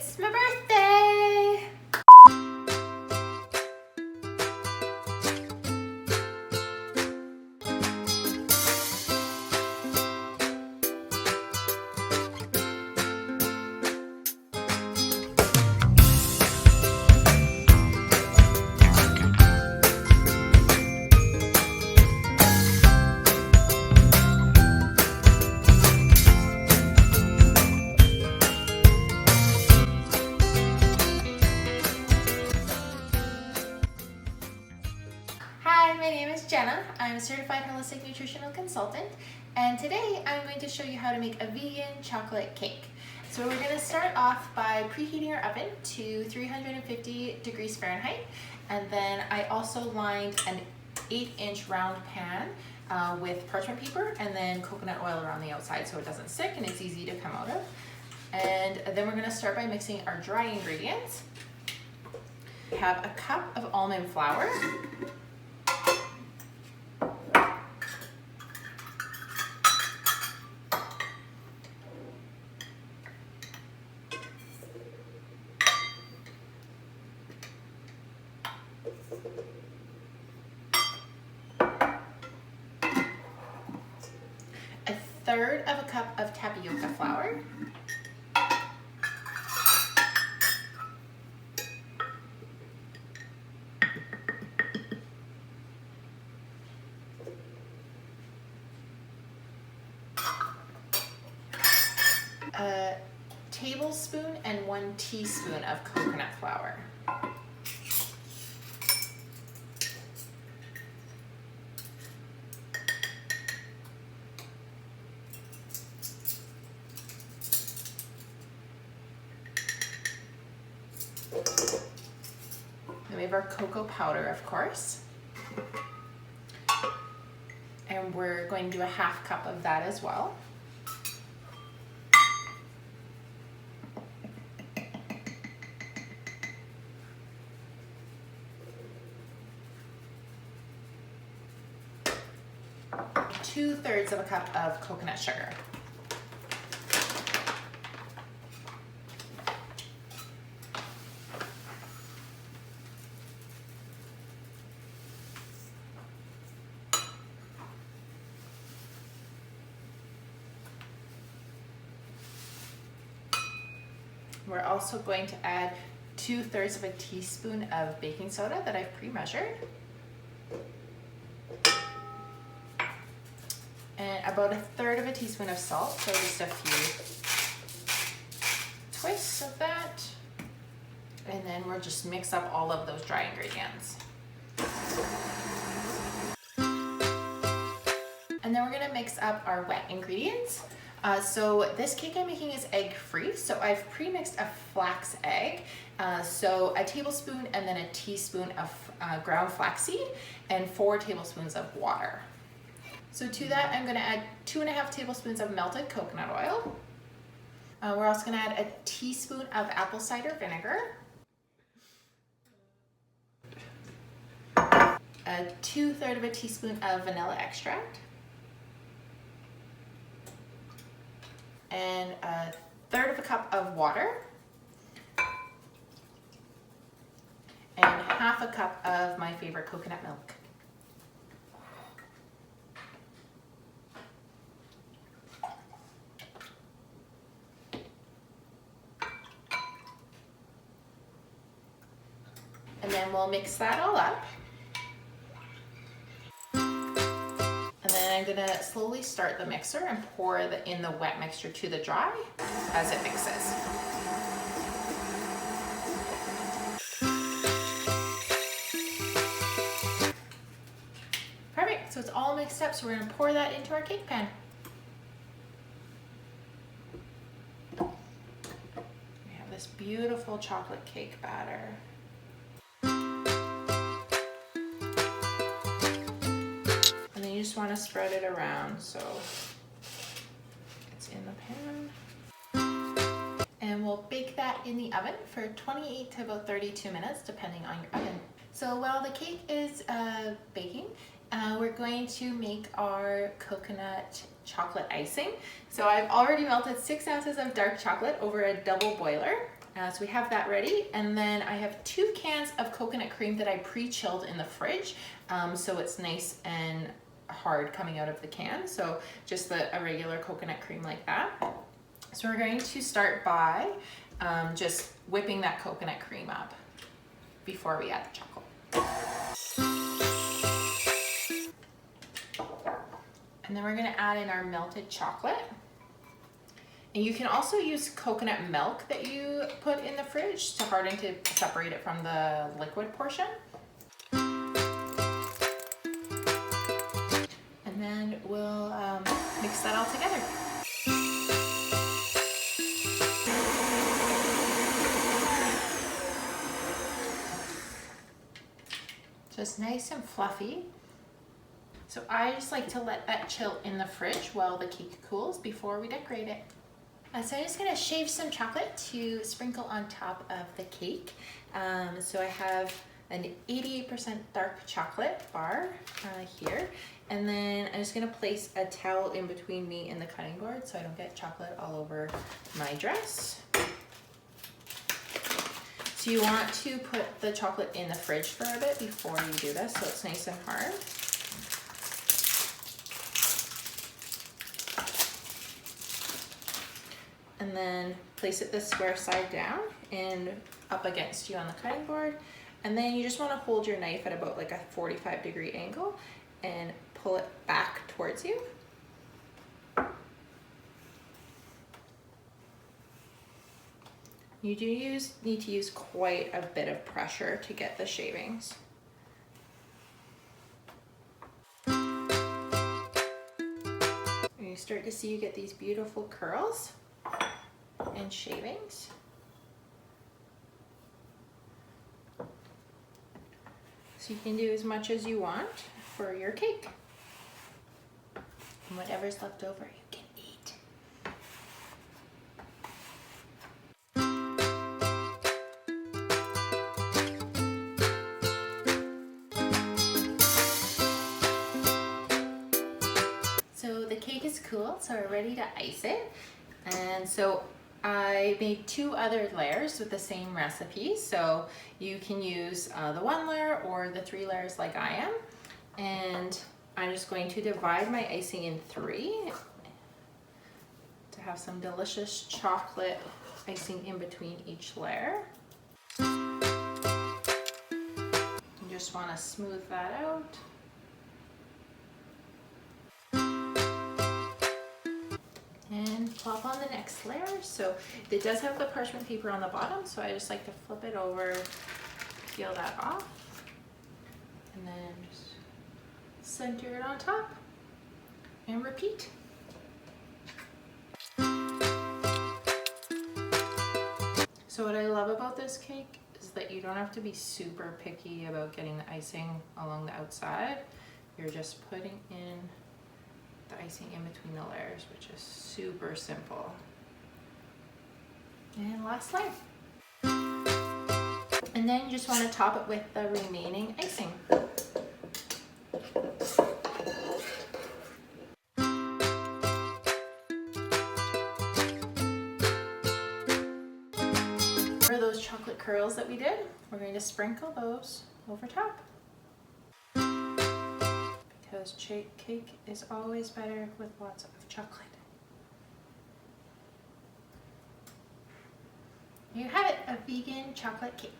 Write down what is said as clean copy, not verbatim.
It's my birthday! Hi, my name is Jenna. I'm a certified holistic nutritional consultant, and today I'm going to show you how to make a vegan chocolate cake. So we're going to start off by preheating our oven to 350 degrees Fahrenheit, and then I also lined an 8-inch round pan with parchment paper and then coconut oil around the outside so it doesn't stick and it's easy to come out of. And then we're going to start by mixing our dry ingredients. We have a cup of almond flour, a third of a cup of tapioca flour, a tablespoon and 1 teaspoon of coconut flour. Then we have our cocoa powder, of course. And we're going to do a half cup of that as well. Two-thirds of a cup of coconut sugar. We're also going to add 2/3 of a teaspoon of baking soda that I've pre-measured. And about 1/3 of a teaspoon of salt, so just a few twists of that. And then we'll just mix up all of those dry ingredients. And then we're gonna mix up our wet ingredients. So this cake I'm making is egg-free, so I've pre-mixed a flax egg. So a tablespoon and then a teaspoon of ground flaxseed and 4 tablespoons of water. So to that, I'm gonna add 2.5 tablespoons of melted coconut oil. We're also gonna add a teaspoon of apple cider vinegar, a 2/3 of a teaspoon of vanilla extract, and 1/3 of a cup of water, and 1/2 cup of my favorite coconut milk. And then we'll mix that all up. And then I'm gonna slowly start the mixer and pour in the wet mixture to the dry as it mixes. Perfect, so it's all mixed up, so we're gonna pour that into our cake pan. We have this beautiful chocolate cake batter. You just want to spread it around so it's in the pan. And we'll bake that in the oven for 28 to about 32 minutes depending on your oven. So while the cake is baking, we're going to make our coconut chocolate icing. So I've already melted 6 ounces of dark chocolate over a double boiler. So we have that ready, and then I have 2 cans of coconut cream that I pre-chilled in the fridge, so it's nice and hard coming out of the can. So just a regular coconut cream like that. So we're going to start by just whipping that coconut cream up before we add the chocolate. And then we're going to add in our melted chocolate. And you can also use coconut milk that you put in the fridge to harden to separate it from the liquid portion. And then we'll mix that all together. So it's nice and fluffy. So I just like to let that chill in the fridge while the cake cools before we decorate it. So I'm just gonna shave some chocolate to sprinkle on top of the cake. So I have an 88% dark chocolate bar here. And then I'm just gonna place a towel in between me and the cutting board so I don't get chocolate all over my dress. So you want to put the chocolate in the fridge for a bit before you do this so it's nice and hard. And then place it the square side down and up against you on the cutting board. And then you just want to hold your knife at about like a 45-degree angle and pull it back towards you. You do need to use quite a bit of pressure to get the shavings. And you start to see you get these beautiful curls and shavings. So you can do as much as you want for your cake. And whatever's left over, you can eat. So the cake is cool, so we're ready to ice it. And so I made 2 other layers with the same recipe, so you can use the 1 layer or the 3 layers like I am. And I'm just going to divide my icing in 3 to have some delicious chocolate icing in between each layer. You just want to smooth that out. And plop on the next layer. So it does have the parchment paper on the bottom, so I just like to flip it over, peel that off, and then just center it on top and repeat. So what I love about this cake is that you don't have to be super picky about getting the icing along the outside. You're just putting in the icing in between the layers, which is super simple. And last layer. And then you just want to top it with the remaining icing. For those chocolate curls that we did, we're going to sprinkle those over top. Because cake is always better with lots of chocolate. You have it, a vegan chocolate cake.